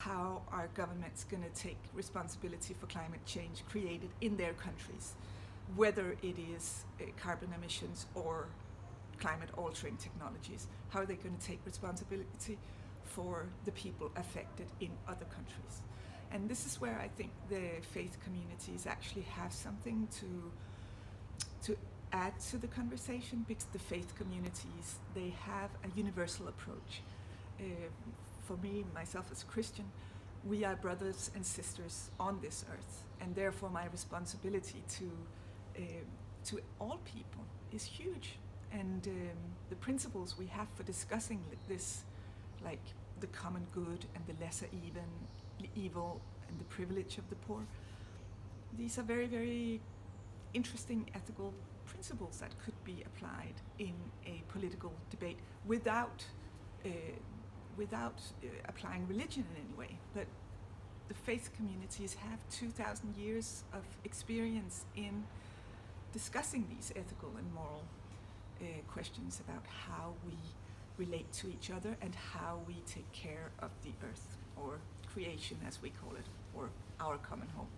how are governments going to take responsibility for climate change created in their countries, whether it is carbon emissions or climate altering technologies. How are they going to take responsibility for the people affected in other countries? And this is where I think the faith communities actually have something to add to the conversation, because the faith communities, they have a universal approach. For me, myself as a Christian, we are brothers and sisters on this earth, and therefore my responsibility to all people is huge. And the principles we have for discussing this, like the common good and the lesser evil and the privilege of the poor, these are very, very interesting ethical principles that could be applied in a political debate without applying religion in any way. But the faith communities have 2,000 years of experience in discussing these ethical and moral questions about how we relate to each other and how we take care of the earth, or creation as we call it, or our common home.